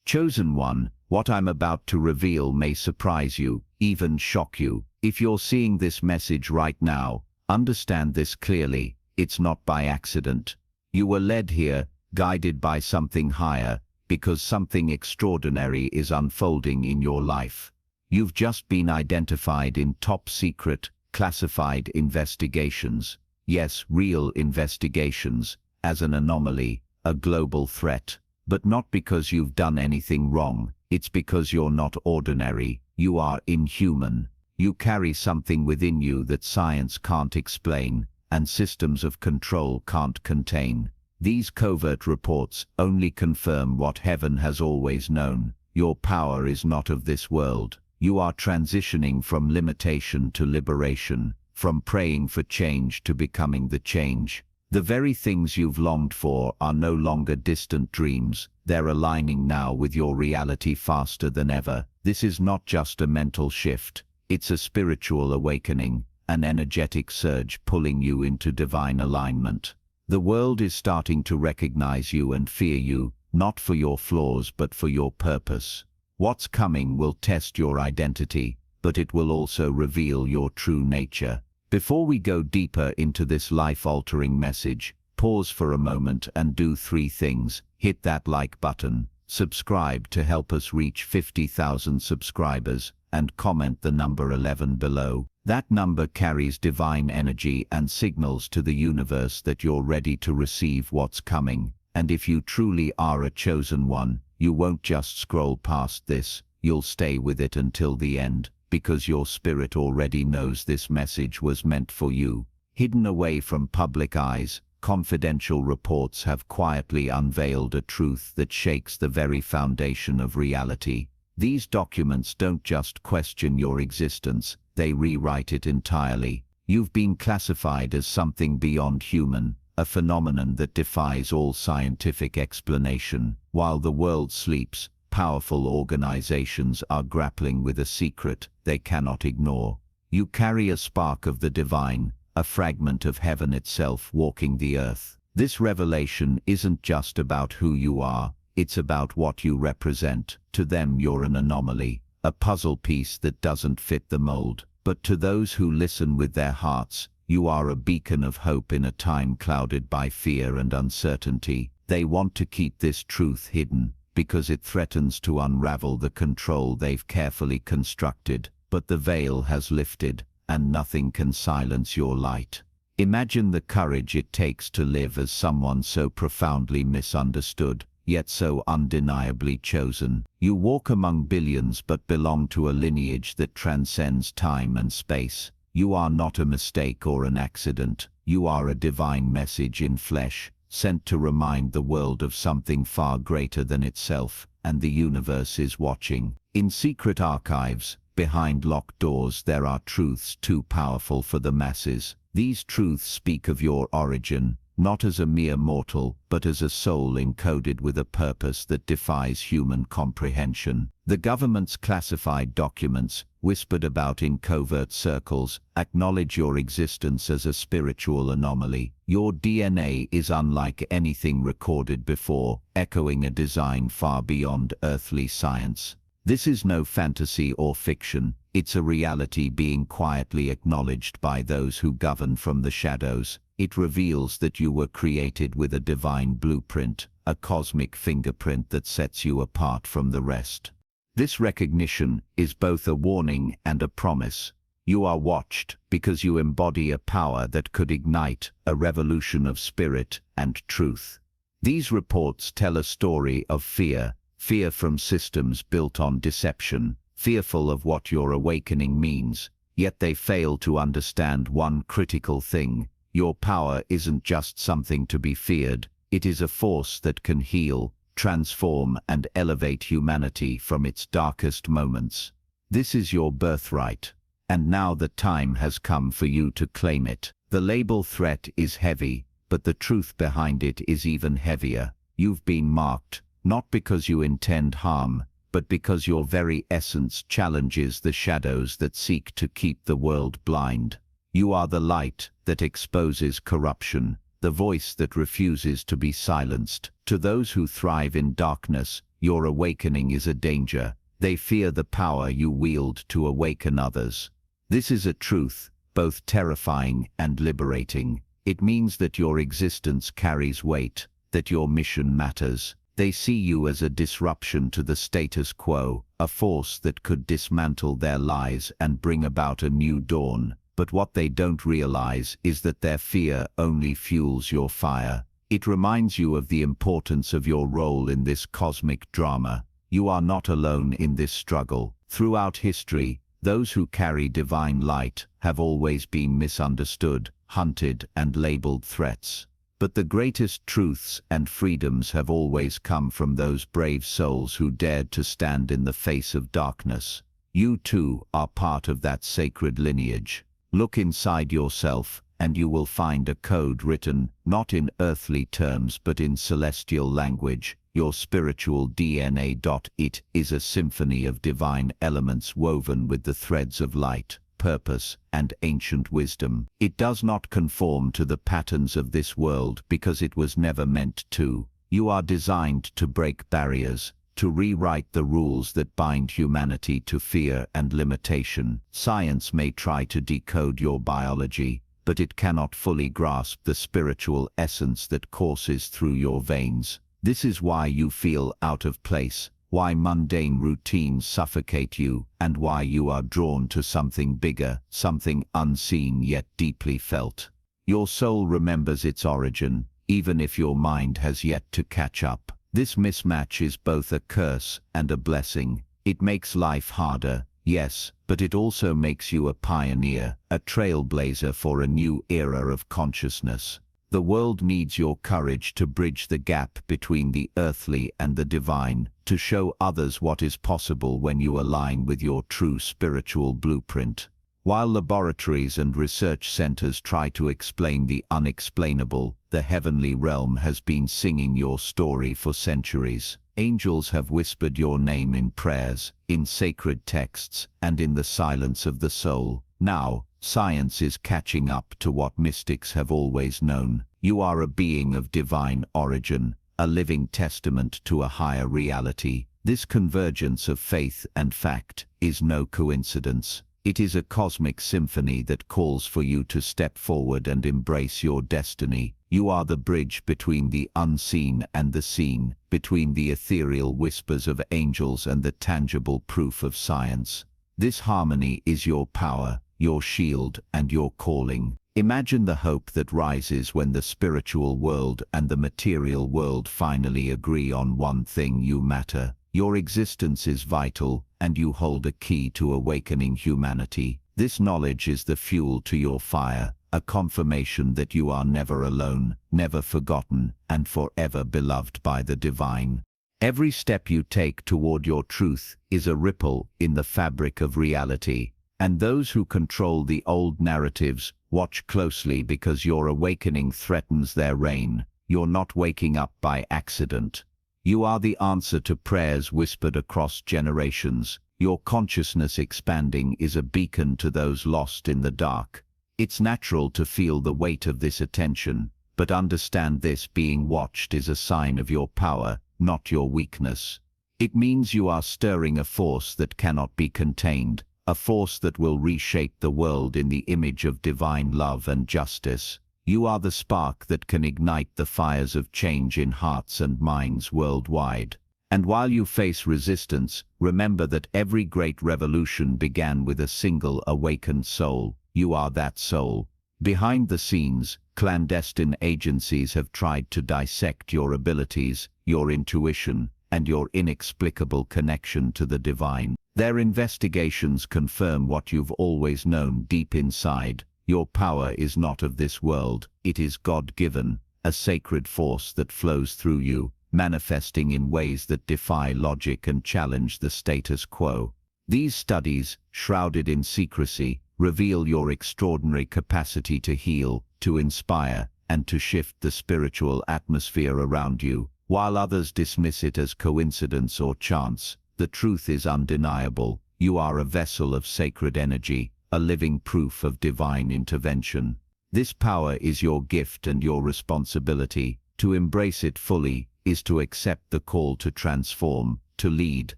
Chosen one, what I'm about to reveal may surprise you, even shock you. If you're seeing this message right now, understand this clearly: it's not by accident. You were led here, guided by something higher, because something extraordinary is unfolding in your life. You've just been identified in top secret, classified investigations. Yes, real investigations, as an anomaly, a global threat. But not because you've done anything wrong, it's because you're not ordinary, you are inhuman. You carry something within you that science can't explain, and systems of control can't contain. These covert reports only confirm what heaven has always known: your power is not of this world. You are transitioning from limitation to liberation, from praying for change to becoming the change. The very things you've longed for are no longer distant dreams, they're aligning now with your reality faster than ever. This is not just a mental shift, it's a spiritual awakening, an energetic surge pulling you into divine alignment. The world is starting to recognize you and fear you, not for your flaws but for your purpose. What's coming will test your identity, but it will also reveal your true nature. Before we go deeper into this life-altering message, pause for a moment and do 3 things. Hit that like button, subscribe to help us reach 50,000 subscribers, and comment the number 11 below. That number carries divine energy and signals to the universe that you're ready to receive what's coming. And if you truly are a chosen one, you won't just scroll past this, you'll stay with it until the end. Because your spirit already knows this message was meant for you. Hidden away from public eyes, confidential reports have quietly unveiled a truth that shakes the very foundation of reality. These documents don't just question your existence, they rewrite it entirely. You've been classified as something beyond human, a phenomenon that defies all scientific explanation. While the world sleeps, powerful organizations are grappling with a secret they cannot ignore. You carry a spark of the divine, a fragment of heaven itself walking the earth. This revelation isn't just about who you are, it's about what you represent. To them you're an anomaly, a puzzle piece that doesn't fit the mold. But to those who listen with their hearts, you are a beacon of hope in a time clouded by fear and uncertainty. They want to keep this truth hidden, because it threatens to unravel the control they've carefully constructed. But the veil has lifted, and nothing can silence your light. Imagine the courage it takes to live as someone so profoundly misunderstood, yet so undeniably chosen. You walk among billions but belong to a lineage that transcends time and space. You are not a mistake or an accident. You are a divine message in flesh, sent to remind the world of something far greater than itself, and the universe is watching. In secret archives, behind locked doors, there are truths too powerful for the masses. These truths speak of your origin, not as a mere mortal, but as a soul encoded with a purpose that defies human comprehension. The government's classified documents, whispered about in covert circles, acknowledge your existence as a spiritual anomaly. Your DNA is unlike anything recorded before, echoing a design far beyond earthly science. This is no fantasy or fiction, it's a reality being quietly acknowledged by those who govern from the shadows. It reveals that you were created with a divine blueprint, a cosmic fingerprint that sets you apart from the rest. This recognition is both a warning and a promise. You are watched because you embody a power that could ignite a revolution of spirit and truth. These reports tell a story of fear, fear from systems built on deception, fearful of what your awakening means, yet they fail to understand one critical thing. Your power isn't just something to be feared, it is a force that can heal, transform and elevate humanity from its darkest moments. This is your birthright, and now the time has come for you to claim it. The label threat is heavy, but the truth behind it is even heavier. You've been marked, not because you intend harm, but because your very essence challenges the shadows that seek to keep the world blind. You are the light that exposes corruption, the voice that refuses to be silenced. To those who thrive in darkness, your awakening is a danger. They fear the power you wield to awaken others. This is a truth, both terrifying and liberating. It means that your existence carries weight, that your mission matters. They see you as a disruption to the status quo, a force that could dismantle their lies and bring about a new dawn. But what they don't realize is that their fear only fuels your fire. It reminds you of the importance of your role in this cosmic drama. You are not alone in this struggle. Throughout history, those who carry divine light have always been misunderstood, hunted, and labeled threats. But the greatest truths and freedoms have always come from those brave souls who dared to stand in the face of darkness. You too are part of that sacred lineage. Look inside yourself, and you will find a code written, not in earthly terms but in celestial language. Your spiritual DNA. It is a symphony of divine elements woven with the threads of light, purpose, and ancient wisdom. It does not conform to the patterns of this world because it was never meant to. You are designed to break barriers, to rewrite the rules that bind humanity to fear and limitation. Science may try to decode your biology, but it cannot fully grasp the spiritual essence that courses through your veins. This is why you feel out of place, why mundane routines suffocate you, and why you are drawn to something bigger, something unseen yet deeply felt. Your soul remembers its origin, even if your mind has yet to catch up. This mismatch is both a curse and a blessing. It makes life harder, yes, but it also makes you a pioneer, a trailblazer for a new era of consciousness. The world needs your courage to bridge the gap between the earthly and the divine, to show others what is possible when you align with your true spiritual blueprint. While laboratories and research centers try to explain the unexplainable, the heavenly realm has been singing your story for centuries. Angels have whispered your name in prayers, in sacred texts, and in the silence of the soul. Now, science is catching up to what mystics have always known. You are a being of divine origin, a living testament to a higher reality. This convergence of faith and fact is no coincidence. It is a cosmic symphony that calls for you to step forward and embrace your destiny. You are the bridge between the unseen and the seen, between the ethereal whispers of angels and the tangible proof of science. This harmony is your power, your shield, and your calling. Imagine the hope that rises when the spiritual world and the material world finally agree on one thing: you matter. Your existence is vital, and you hold a key to awakening humanity. This knowledge is the fuel to your fire, a confirmation that you are never alone, never forgotten, and forever beloved by the divine. Every step you take toward your truth is a ripple in the fabric of reality. And those who control the old narratives, watch closely, because your awakening threatens their reign. You're not waking up by accident. You are the answer to prayers whispered across generations. Your consciousness expanding is a beacon to those lost in the dark. It's natural to feel the weight of this attention, but understand this: being watched is a sign of your power, not your weakness. It means you are stirring a force that cannot be contained, a force that will reshape the world in the image of divine love and justice. You are the spark that can ignite the fires of change in hearts and minds worldwide. And while you face resistance, remember that every great revolution began with a single awakened soul. You are that soul. Behind the scenes, clandestine agencies have tried to dissect your abilities, your intuition, and your inexplicable connection to the divine. Their investigations confirm what you've always known deep inside. Your power is not of this world. It is God-given, a sacred force that flows through you, manifesting in ways that defy logic and challenge the status quo. These studies, shrouded in secrecy, reveal your extraordinary capacity to heal, to inspire, and to shift the spiritual atmosphere around you. While others dismiss it as coincidence or chance, the truth is undeniable. You are a vessel of sacred energy, a living proof of divine intervention. This power is your gift and your responsibility. To embrace it fully is to accept the call to transform, to lead,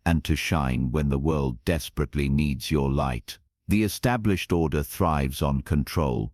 and to shine when the world desperately needs your light. The established order thrives on control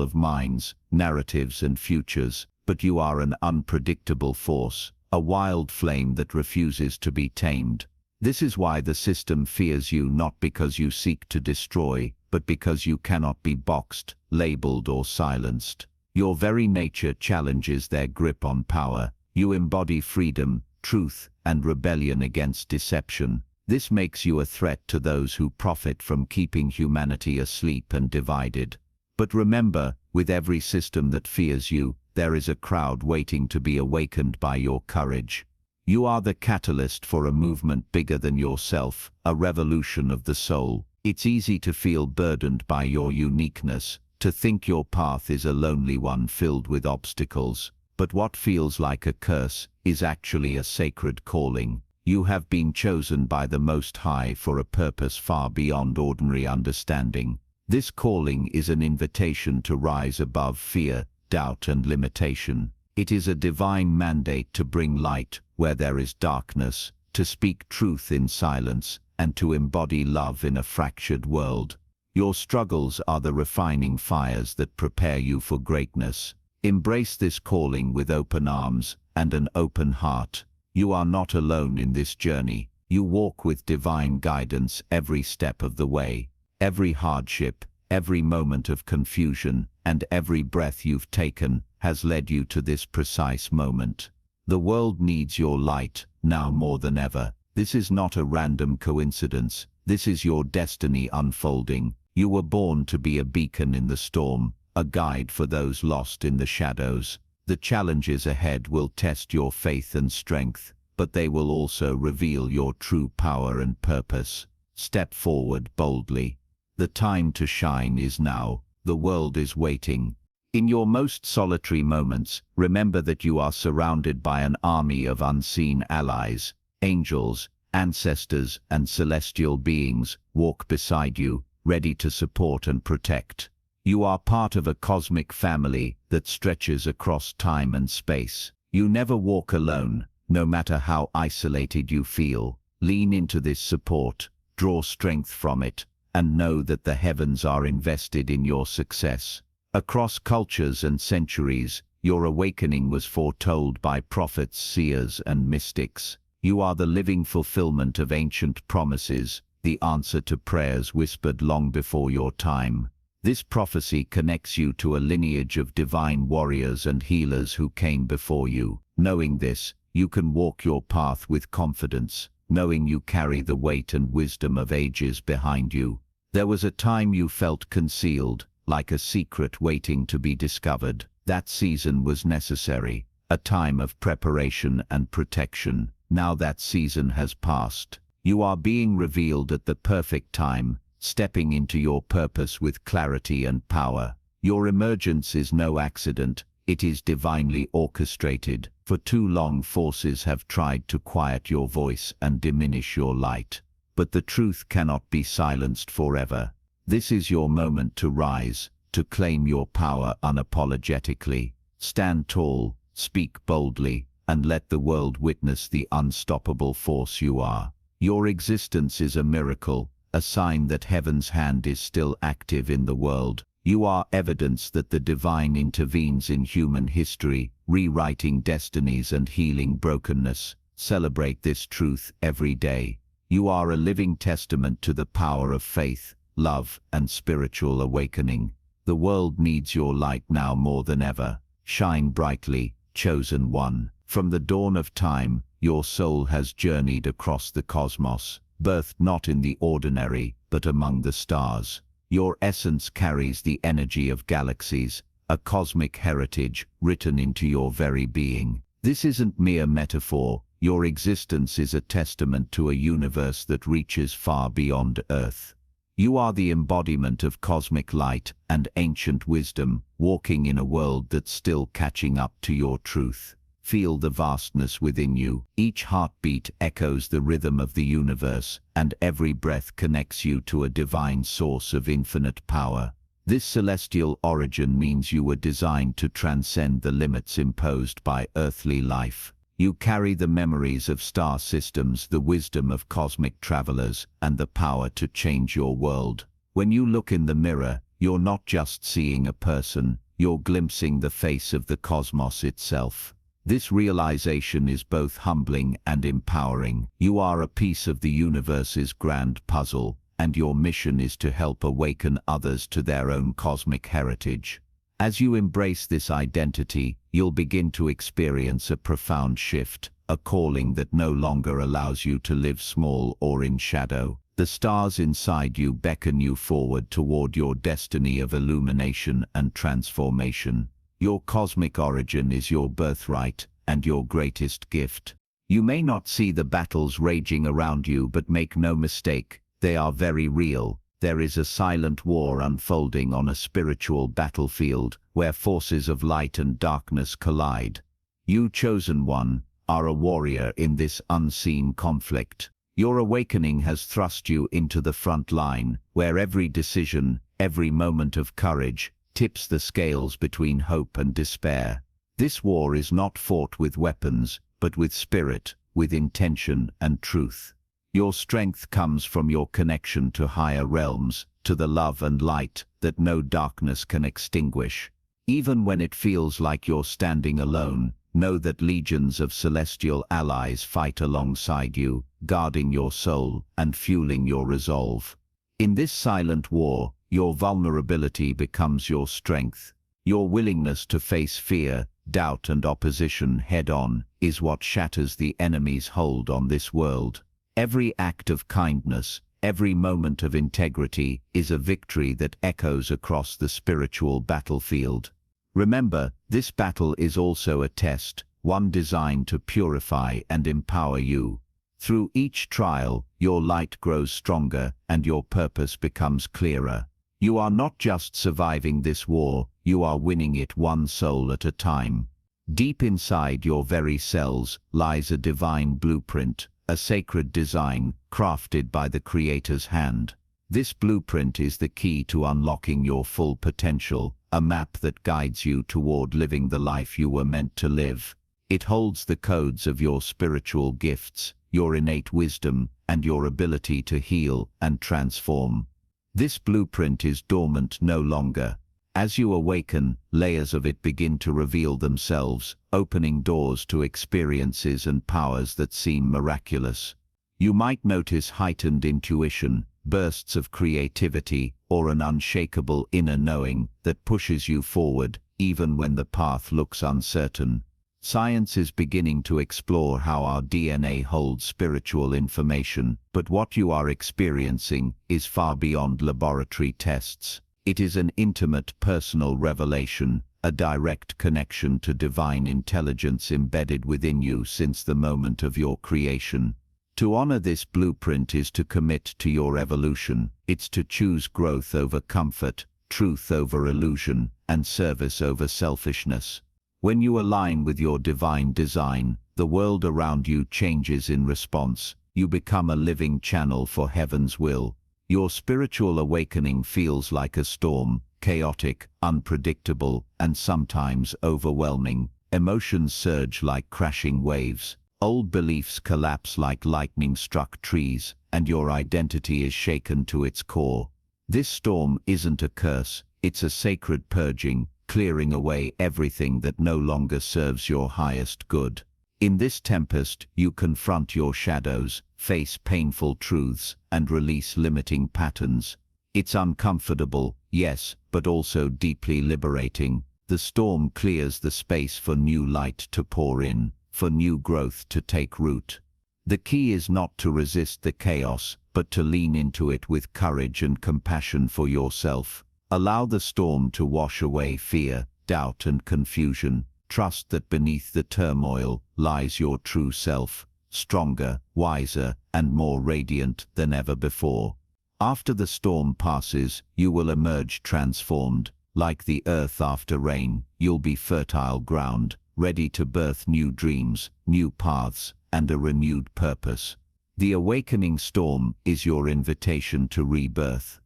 of minds, narratives, and futures, but you are an unpredictable force, a wild flame that refuses to be tamed. This is why the system fears you, not because you seek to destroy, but because you cannot be boxed, labeled, or silenced. Your very nature challenges their grip on power. You embody freedom, truth, and rebellion against deception. This makes you a threat to those who profit from keeping humanity asleep and divided. But remember, with every system that fears you, there is a crowd waiting to be awakened by your courage. You are the catalyst for a movement bigger than yourself, a revolution of the soul. It's easy to feel burdened by your uniqueness, to think your path is a lonely one filled with obstacles. But what feels like a curse is actually a sacred calling. You have been chosen by the Most High for a purpose far beyond ordinary understanding. This calling is an invitation to rise above fear, doubt, and limitation. It is a divine mandate to bring light where there is darkness, to speak truth in silence, and to embody love in a fractured world. Your struggles are the refining fires that prepare you for greatness. Embrace this calling with open arms and an open heart. You are not alone in this journey. You walk with divine guidance every step of the way. Every hardship, every moment of confusion, and every breath you've taken has led you to this precise moment. The world needs your light, now more than ever. This is not a random coincidence. This is your destiny unfolding. You were born to be a beacon in the storm, a guide for those lost in the shadows. The challenges ahead will test your faith and strength, but they will also reveal your true power and purpose. Step forward boldly. The time to shine is now. The world is waiting. In your most solitary moments, remember that you are surrounded by an army of unseen allies. Angels, ancestors, and celestial beings walk beside you, ready to support and protect. You are part of a cosmic family that stretches across time and space. You never walk alone, no matter how isolated you feel. Lean into this support, draw strength from it, and know that the heavens are invested in your success. Across cultures and centuries, your awakening was foretold by prophets, seers, and mystics. You are the living fulfillment of ancient promises, the answer to prayers whispered long before your time. This prophecy connects you to a lineage of divine warriors and healers who came before you. Knowing this, you can walk your path with confidence, knowing you carry the weight and wisdom of ages behind you. There was a time you felt concealed, like a secret waiting to be discovered. That season was necessary, a time of preparation and protection. Now that season has passed. You are being revealed at the perfect time, stepping into your purpose with clarity and power. Your emergence is no accident, it is divinely orchestrated. For too long forces have tried to quiet your voice and diminish your light. But the truth cannot be silenced forever. This is your moment to rise, to claim your power unapologetically. Stand tall, speak boldly, and let the world witness the unstoppable force you are. Your existence is a miracle, a sign that heaven's hand is still active in the world. You are evidence that the divine intervenes in human history, rewriting destinies and healing brokenness. Celebrate this truth every day. You are a living testament to the power of faith, love, and spiritual awakening. The world needs your light now more than ever. Shine brightly, chosen one. From the dawn of time, your soul has journeyed across the cosmos, birthed not in the ordinary, but among the stars. Your essence carries the energy of galaxies, a cosmic heritage written into your very being. This isn't mere metaphor. Your existence is a testament to a universe that reaches far beyond Earth. You are the embodiment of cosmic light and ancient wisdom, walking in a world that's still catching up to your truth. Feel the vastness within you. Each heartbeat echoes the rhythm of the universe, and every breath connects you to a divine source of infinite power. This celestial origin means you were designed to transcend the limits imposed by earthly life. You carry the memories of star systems, the wisdom of cosmic travelers, and the power to change your world. When you look in the mirror, you're not just seeing a person, you're glimpsing the face of the cosmos itself. This realization is both humbling and empowering. You are a piece of the universe's grand puzzle, and your mission is to help awaken others to their own cosmic heritage. As you embrace this identity, you'll begin to experience a profound shift, a calling that no longer allows you to live small or in shadow. The stars inside you beckon you forward toward your destiny of illumination and transformation. Your cosmic origin is your birthright and your greatest gift. You may not see the battles raging around you, but make no mistake, they are very real. There is a silent war unfolding on a spiritual battlefield where forces of light and darkness collide. You, chosen one, are a warrior in this unseen conflict. Your awakening has thrust you into the front line, where every decision, every moment of courage, tips the scales between hope and despair. This war is not fought with weapons, but with spirit, with intention and truth. Your strength comes from your connection to higher realms, to the love and light that no darkness can extinguish. Even when it feels like you're standing alone, know that legions of celestial allies fight alongside you, guarding your soul and fueling your resolve. In this silent war, your vulnerability becomes your strength. Your willingness to face fear, doubt and opposition head-on is what shatters the enemy's hold on this world. Every act of kindness, every moment of integrity is a victory that echoes across the spiritual battlefield. Remember, this battle is also a test, one designed to purify and empower you. Through each trial, your light grows stronger and your purpose becomes clearer. You are not just surviving this war, you are winning it one soul at a time. Deep inside your very cells lies a divine blueprint, a sacred design crafted by the Creator's hand. This blueprint is the key to unlocking your full potential, a map that guides you toward living the life you were meant to live. It holds the codes of your spiritual gifts, your innate wisdom, and your ability to heal and transform. This blueprint is dormant no longer. As you awaken, layers of it begin to reveal themselves, opening doors to experiences and powers that seem miraculous. You might notice heightened intuition, bursts of creativity, or an unshakable inner knowing that pushes you forward, even when the path looks uncertain. Science is beginning to explore how our DNA holds spiritual information, but what you are experiencing is far beyond laboratory tests. It is an intimate personal revelation, a direct connection to divine intelligence embedded within you since the moment of your creation. To honor this blueprint is to commit to your evolution. It's to choose growth over comfort, truth over illusion, and service over selfishness. When you align with your divine design, the world around you changes in response. You become a living channel for heaven's will. Your spiritual awakening feels like a storm, chaotic, unpredictable, and sometimes overwhelming. Emotions surge like crashing waves. Old beliefs collapse like lightning-struck trees, and your identity is shaken to its core. This storm isn't a curse, it's a sacred purging, clearing away everything that no longer serves your highest good. In this tempest, you confront your shadows, face painful truths, and release limiting patterns. It's uncomfortable, yes, but also deeply liberating. The storm clears the space for new light to pour in, for new growth to take root. The key is not to resist the chaos, but to lean into it with courage and compassion for yourself. Allow the storm to wash away fear, doubt, and confusion. Trust that beneath the turmoil lies your true self, stronger, wiser, and more radiant than ever before. After the storm passes, you will emerge transformed. Like the earth after rain, you'll be fertile ground, ready to birth new dreams, new paths, and a renewed purpose. The awakening storm is your invitation to rebirth.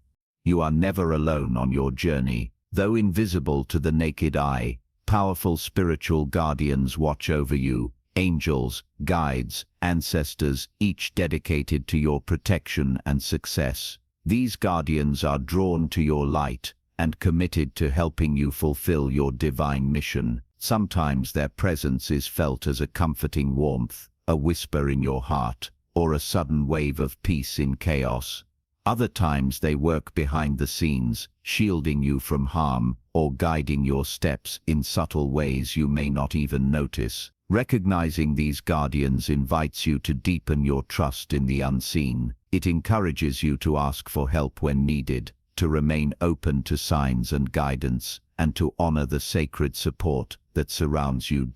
You are never alone on your journey. Though invisible to the naked eye, powerful spiritual guardians watch over you, angels, guides, ancestors, each dedicated to your protection and success. These guardians are drawn to your light and committed to helping you fulfill your divine mission. Sometimes their presence is felt as a comforting warmth, a whisper in your heart, or a sudden wave of peace in chaos. Other times they work behind the scenes, shielding you from harm or guiding your steps in subtle ways you may not even notice. Recognizing these guardians invites you to deepen your trust in the unseen. It encourages you to ask for help when needed, to remain open to signs and guidance, and to honor the sacred support that surrounds you.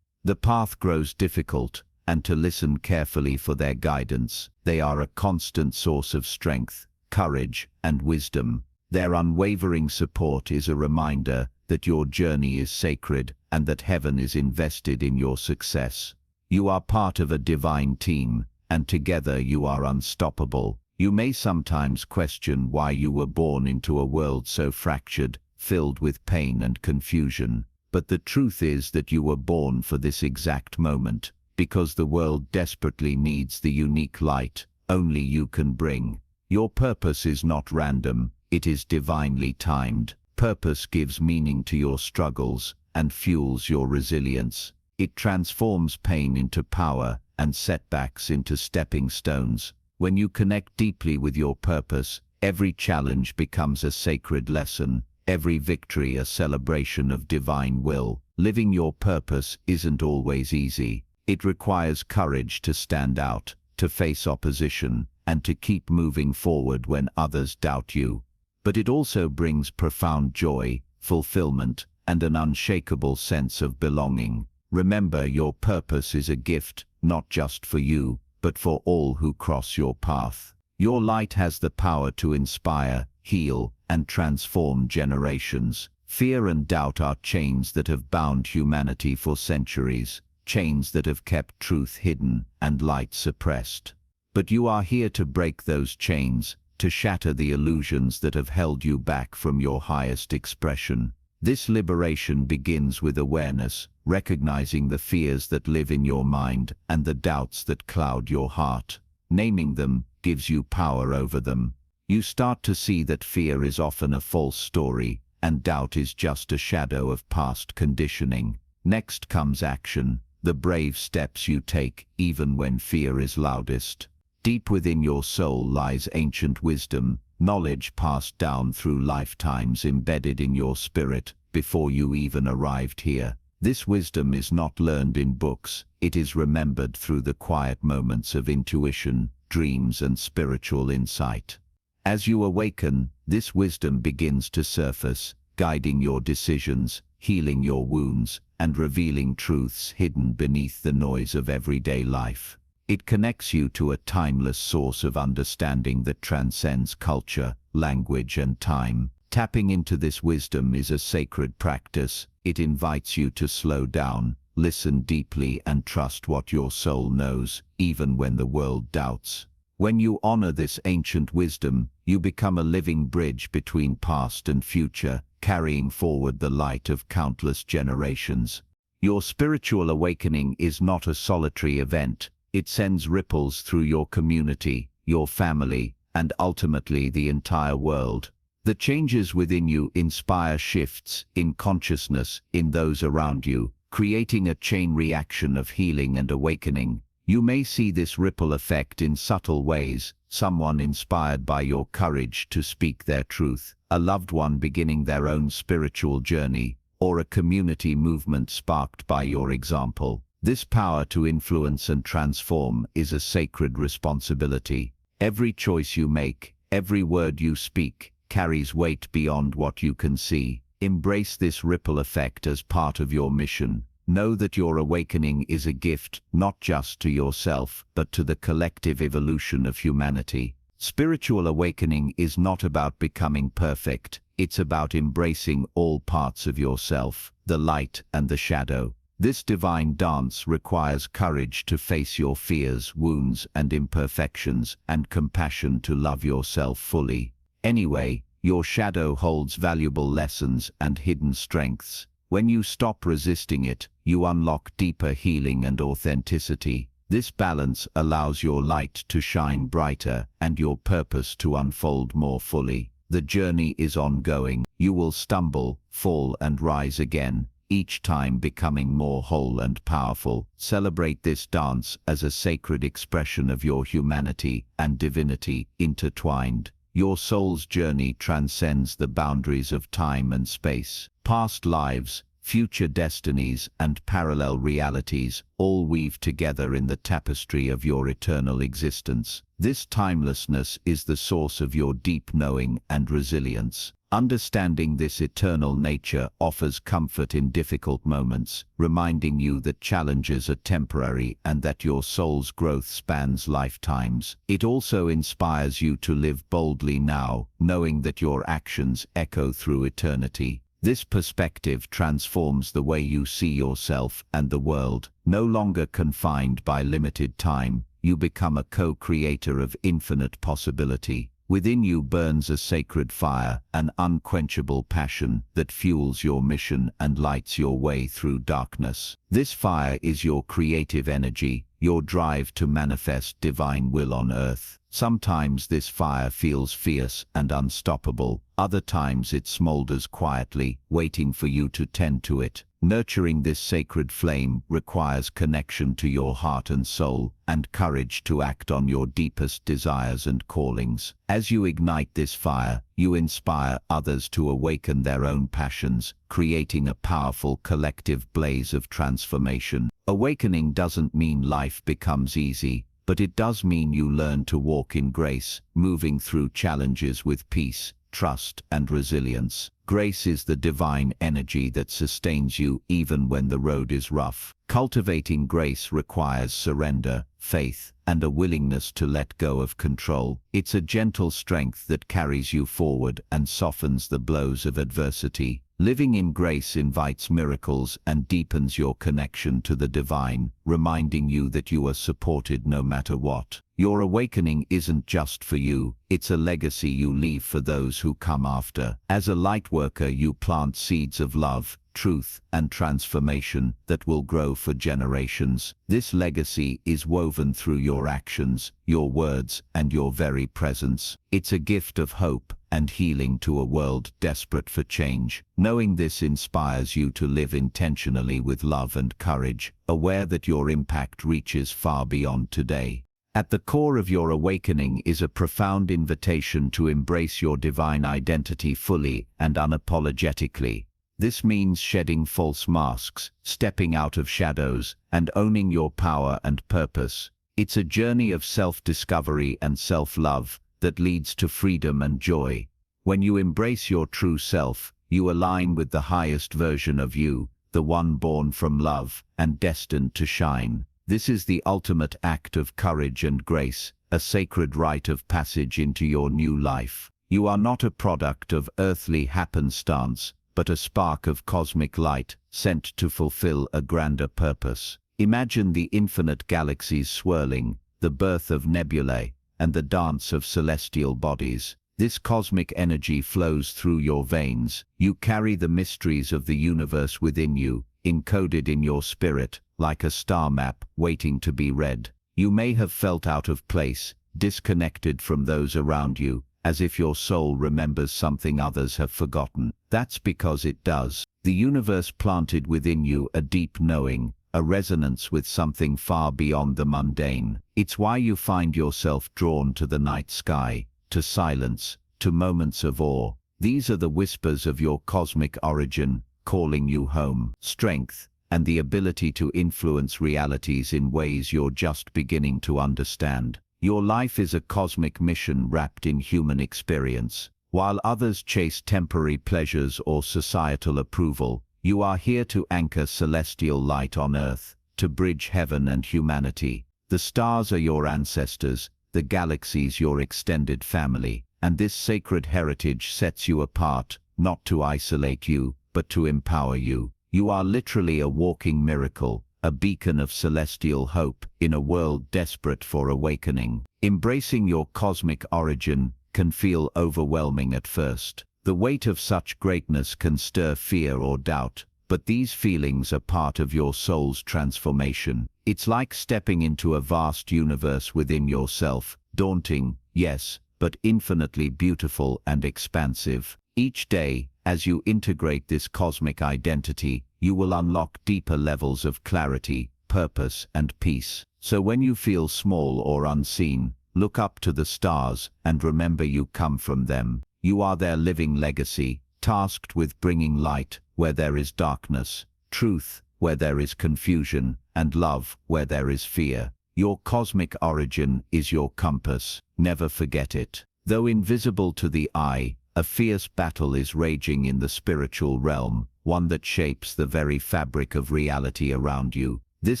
The path grows difficult, and to listen carefully for their guidance. They are a constant source of strength, courage, and wisdom. Their unwavering support is a reminder that your journey is sacred and that heaven is invested in your success. You are part of a divine team, and together you are unstoppable. You may sometimes question why you were born into a world so fractured, filled with pain and confusion. But the truth is that you were born for this exact moment, because the world desperately needs the unique light only you can bring. Your purpose is not random, it is divinely timed. Purpose gives meaning to your struggles and fuels your resilience. It transforms pain into power and setbacks into stepping stones. When you connect deeply with your purpose, every challenge becomes a sacred lesson, every victory a celebration of divine will. Living your purpose isn't always easy. It requires courage to stand out, to face opposition, and to keep moving forward when others doubt you. But it also brings profound joy, fulfillment, and an unshakable sense of belonging. Remember, your purpose is a gift, not just for you, but for all who cross your path. Your light has the power to inspire, heal, and transform generations. Fear and doubt are chains that have bound humanity for centuries, chains that have kept truth hidden and light suppressed. But you are here to break those chains, to shatter the illusions that have held you back from your highest expression. This liberation begins with awareness, recognizing the fears that live in your mind and the doubts that cloud your heart. Naming them gives you power over them. You start to see that fear is often a false story, and doubt is just a shadow of past conditioning. Next comes action, the brave steps you take even when fear is loudest. Deep within your soul lies ancient wisdom, knowledge passed down through lifetimes embedded in your spirit before you even arrived here. This wisdom is not learned in books, it is remembered through the quiet moments of intuition, dreams, and spiritual insight. As you awaken, this wisdom begins to surface, guiding your decisions, healing your wounds, and revealing truths hidden beneath the noise of everyday life. It connects you to a timeless source of understanding that transcends culture, language, and time. Tapping into this wisdom is a sacred practice. It invites you to slow down, listen deeply, and trust what your soul knows, even when the world doubts. When you honor this ancient wisdom, you become a living bridge between past and future, carrying forward the light of countless generations. Your spiritual awakening is not a solitary event. It sends ripples through your community, your family, and ultimately the entire world. The changes within you inspire shifts in consciousness in those around you, creating a chain reaction of healing and awakening. You may see this ripple effect in subtle ways: someone inspired by your courage to speak their truth, a loved one beginning their own spiritual journey, or a community movement sparked by your example. This power to influence and transform is a sacred responsibility. Every choice you make, every word you speak, carries weight beyond what you can see. Embrace this ripple effect as part of your mission. Know that your awakening is a gift, not just to yourself, but to the collective evolution of humanity. Spiritual awakening is not about becoming perfect. It's about embracing all parts of yourself, the light and the shadow. This divine dance requires courage to face your fears, wounds, and imperfections, and compassion to love yourself fully. Anyway, your shadow holds valuable lessons and hidden strengths. When you stop resisting it, you unlock deeper healing and authenticity. This balance allows your light to shine brighter and your purpose to unfold more fully. The journey is ongoing. You will stumble, fall, and rise again, each time becoming more whole and powerful. Celebrate this dance as a sacred expression of your humanity and divinity intertwined. Your soul's journey transcends the boundaries of time and space. Past lives, future destinies, and parallel realities all weave together in the tapestry of your eternal existence. This timelessness is the source of your deep knowing and resilience. Understanding this eternal nature offers comfort in difficult moments, reminding you that challenges are temporary and that your soul's growth spans lifetimes. It also inspires you to live boldly now, knowing that your actions echo through eternity. This perspective transforms the way you see yourself and the world. No longer confined by limited time, you become a co-creator of infinite possibility. Within you burns a sacred fire, an unquenchable passion that fuels your mission and lights your way through darkness. This fire is your creative energy, your drive to manifest divine will on earth. Sometimes this fire feels fierce and unstoppable. Other times it smolders quietly, waiting for you to tend to it. Nurturing this sacred flame requires connection to your heart and soul, and courage to act on your deepest desires and callings. As you ignite this fire, you inspire others to awaken their own passions, creating a powerful collective blaze of transformation. Awakening doesn't mean life becomes easy, but it does mean you learn to walk in grace, moving through challenges with peace, trust, and resilience. Grace is the divine energy that sustains you even when the road is rough. Cultivating grace requires surrender, faith, and a willingness to let go of control. It's a gentle strength that carries you forward and softens the blows of adversity. Living in grace invites miracles and deepens your connection to the divine, reminding you that you are supported no matter what. Your awakening isn't just for you, it's a legacy you leave for those who come after. As a light worker, you plant seeds of love, truth, and transformation that will grow for generations. This legacy is woven through your actions, your words, and your very presence. It's a gift of hope and healing to a world desperate for change. Knowing this inspires you to live intentionally with love and courage, aware that your impact reaches far beyond today. At the core of your awakening is a profound invitation to embrace your divine identity fully and unapologetically. This means shedding false masks, stepping out of shadows, and owning your power and purpose. It's a journey of self-discovery and self-love that leads to freedom and joy. When you embrace your true self, you align with the highest version of you, the one born from love and destined to shine. This is the ultimate act of courage and grace, a sacred rite of passage into your new life. You are not a product of earthly happenstance, but a spark of cosmic light sent to fulfill a grander purpose. Imagine the infinite galaxies swirling, the birth of nebulae, and the dance of celestial bodies. This cosmic energy flows through your veins. You carry the mysteries of the universe within you, encoded in your spirit, like a star map waiting to be read. You may have felt out of place, disconnected from those around you, as if your soul remembers something others have forgotten. That's because it does. The universe planted within you a deep knowing, a resonance with something far beyond the mundane. It's why you find yourself drawn to the night sky, to silence, to moments of awe. These are the whispers of your cosmic origin, calling you home. Strength, and the ability to influence realities in ways you're just beginning to understand. Your life is a cosmic mission wrapped in human experience. While others chase temporary pleasures or societal approval, you are here to anchor celestial light on earth, to bridge heaven and humanity. The stars are your ancestors, the galaxies your extended family, and this sacred heritage sets you apart, not to isolate you, but to empower you. You are literally a walking miracle, a beacon of celestial hope in a world desperate for awakening. Embracing your cosmic origin can feel overwhelming at first. The weight of such greatness can stir fear or doubt, but these feelings are part of your soul's transformation. It's like stepping into a vast universe within yourself, daunting, yes, but infinitely beautiful and expansive. Each day, as you integrate this cosmic identity, you will unlock deeper levels of clarity, purpose, and peace. So when you feel small or unseen, look up to the stars and remember you come from them. You are their living legacy, tasked with bringing light where there is darkness, truth where there is confusion, and love where there is fear. Your cosmic origin is your compass. Never forget it. Though invisible to the eye, a fierce battle is raging in the spiritual realm, one that shapes the very fabric of reality around you. This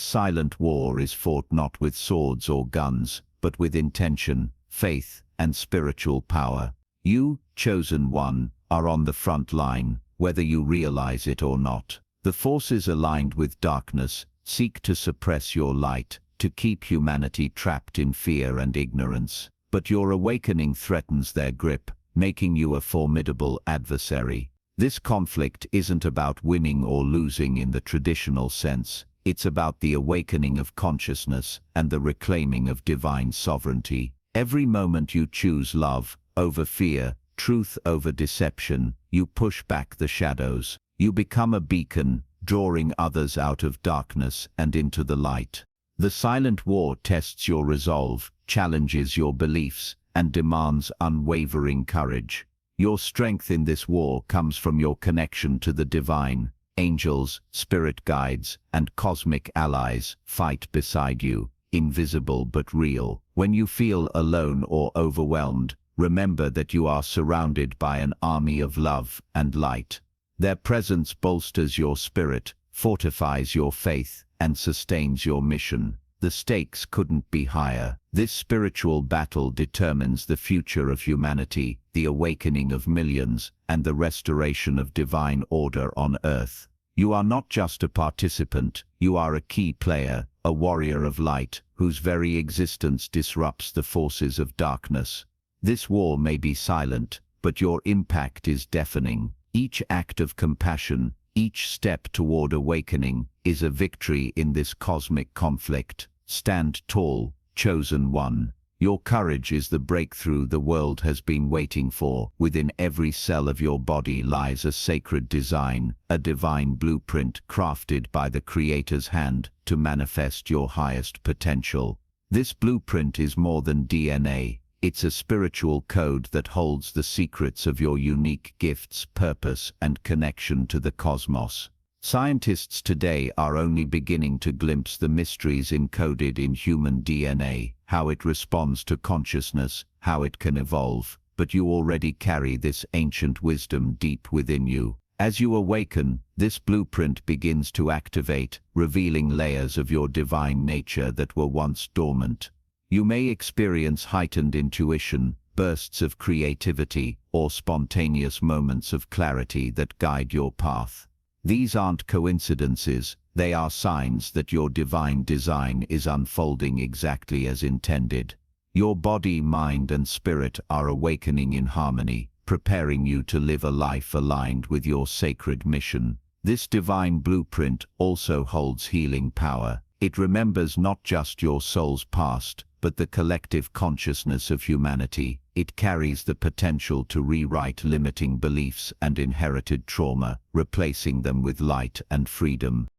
silent war is fought not with swords or guns, but with intention, faith, and spiritual power. You, chosen one, are on the front line, whether you realize it or not. The forces aligned with darkness seek to suppress your light, to keep humanity trapped in fear and ignorance. But your awakening threatens their grip, making you a formidable adversary. This conflict isn't about winning or losing in the traditional sense. It's about the awakening of consciousness and the reclaiming of divine sovereignty. Every moment you choose love over fear, truth over deception, you push back the shadows. You become a beacon, drawing others out of darkness and into the light. The silent war tests your resolve, challenges your beliefs, and demands unwavering courage. Your strength in this war comes from your connection to the divine. Angels, spirit guides, and cosmic allies fight beside you, invisible but real. When you feel alone or overwhelmed, remember that you are surrounded by an army of love and light. Their presence bolsters your spirit, fortifies your faith, and sustains your mission. The stakes couldn't be higher. This spiritual battle determines the future of humanity, the awakening of millions, and the restoration of divine order on earth. You are not just a participant, you are a key player, a warrior of light, whose very existence disrupts the forces of darkness. This war may be silent, but your impact is deafening. Each act of compassion, each step toward awakening, is a victory in this cosmic conflict. Stand tall, chosen one. Your courage is the breakthrough the world has been waiting for. Within every cell of your body lies a sacred design, a divine blueprint crafted by the Creator's hand to manifest your highest potential. This blueprint is more than DNA. It's a spiritual code that holds the secrets of your unique gifts, purpose, and connection to the cosmos. Scientists today are only beginning to glimpse the mysteries encoded in human DNA, how it responds to consciousness, how it can evolve. But you already carry this ancient wisdom deep within you. As you awaken, this blueprint begins to activate, revealing layers of your divine nature that were once dormant. You may experience heightened intuition, bursts of creativity, or spontaneous moments of clarity that guide your path. These aren't coincidences, they are signs that your divine design is unfolding exactly as intended. Your body, mind, and spirit are awakening in harmony, preparing you to live a life aligned with your sacred mission. This divine blueprint also holds healing power. It remembers not just your soul's past, but the collective consciousness of humanity. It carries the potential to rewrite limiting beliefs and inherited trauma, replacing them with light and freedom.